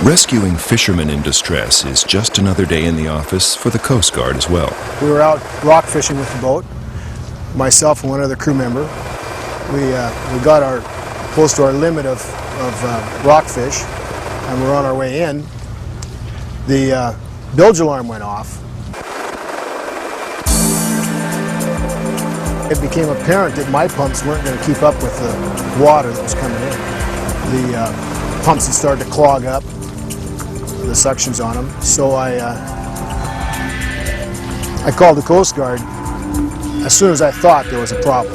Rescuing fishermen in distress is just another day in the office for the Coast Guard as well. We were out rock fishing with the boat, myself and one other crew member. We got close to our limit of rockfish, and we're on our way in. The bilge alarm went off. It became apparent that my pumps weren't going to keep up with the water that was coming in. The pumps had started to clog up, the suctions on them. So I called the Coast Guard as soon as I thought there was a problem.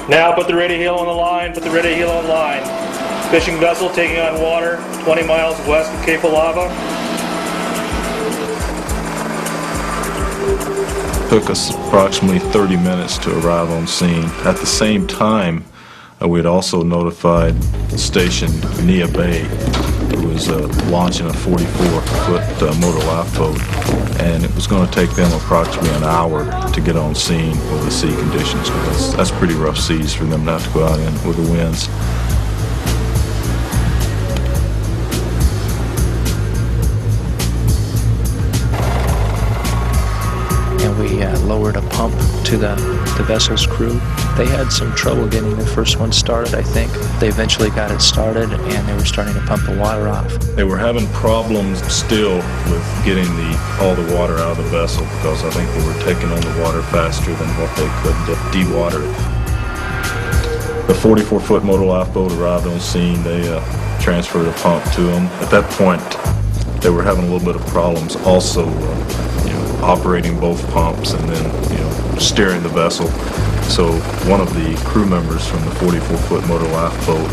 Now put the ready heel on the line, put the ready heel on the line. Fishing vessel taking on water 20 miles west of Cape Alava. Took us approximately 30 minutes to arrive on scene. At the same time, we had also notified Station Neah Bay, who was launching a 44-foot motor lifeboat, and it was going to take them approximately an hour to get on scene with the sea conditions. That's pretty rough seas for them to have to go out in with the winds. And we lowered a pump to the vessel's crew. They had some trouble getting the first one started, I think. They eventually got it started, and they were starting to pump the water off. They were having problems still with getting all the water out of the vessel because I think they were taking on the water faster than what they could de-water it. The 44-foot motor lifeboat arrived on scene. They transferred a pump to them. At that point, they were having a little bit of problems also operating both pumps and then steering the vessel. So one of the crew members from the 44-foot motor lifeboat,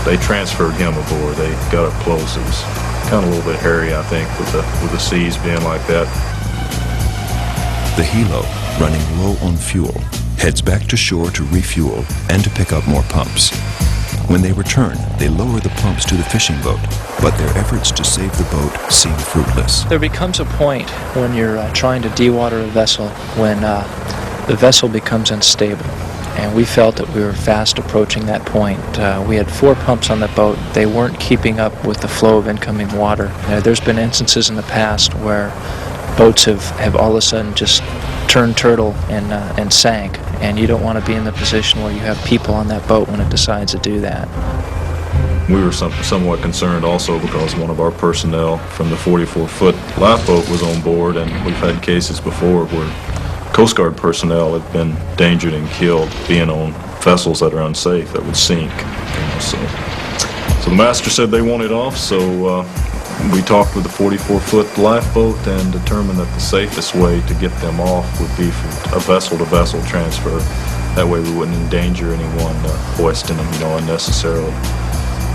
they transferred him aboard. They got up close. It was kind of a little bit hairy, I think, with the seas being like that. The helo, running low on fuel, heads back to shore to refuel and to pick up more pumps. When they return, they lower the pumps to the fishing boat, but their efforts to save the boat seem fruitless. There becomes a point when you're trying to de-water a vessel when the vessel becomes unstable. And we felt that we were fast approaching that point. We had 4 pumps on the boat. They weren't keeping up with the flow of incoming water. There's been instances in the past where boats have all of a sudden just turned turtle and sank. And you don't want to be in the position where you have people on that boat when it decides to do that. We were somewhat concerned also because one of our personnel from the 44-foot lifeboat was on board, and we've had cases before where Coast Guard personnel have been endangered and killed being on vessels that are unsafe, that would sink. So the master said they wanted off, so we talked with the 44-foot lifeboat and determined that the safest way to get them off would be for a vessel-to-vessel transfer. That way we wouldn't endanger anyone hoisting them, unnecessarily.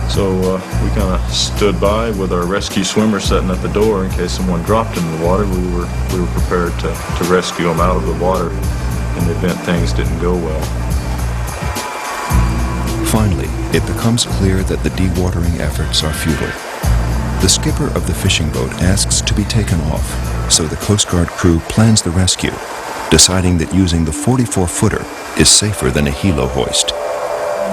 So we kind of stood by with our rescue swimmer sitting at the door in case someone dropped into the water. We were prepared to rescue them out of the water in the event things didn't go well. Finally, it becomes clear that the dewatering efforts are futile. The skipper of the fishing boat asks to be taken off, so the Coast Guard crew plans the rescue, deciding that using the 44-footer is safer than a helo hoist.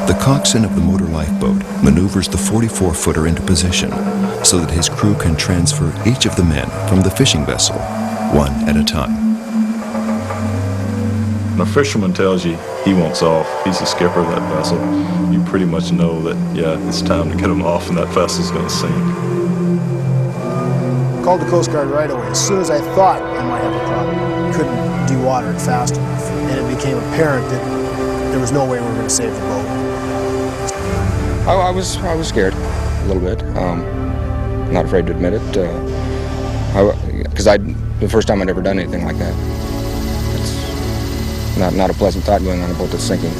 The coxswain of the motor lifeboat maneuvers the 44-footer into position so that his crew can transfer each of the men from the fishing vessel, one at a time. When a fisherman tells you he wants off, he's the skipper of that vessel, you pretty much know that, it's time to get him off and that vessel's going to sink. Called the Coast Guard right away. As soon as I thought I might have a problem, couldn't de-water it fast enough. And it became apparent that there was no way we were going to save the boat. I was scared a little bit. Not afraid to admit it. Because the first time I'd ever done anything like that. It's not a pleasant thought going on a boat that's sinking.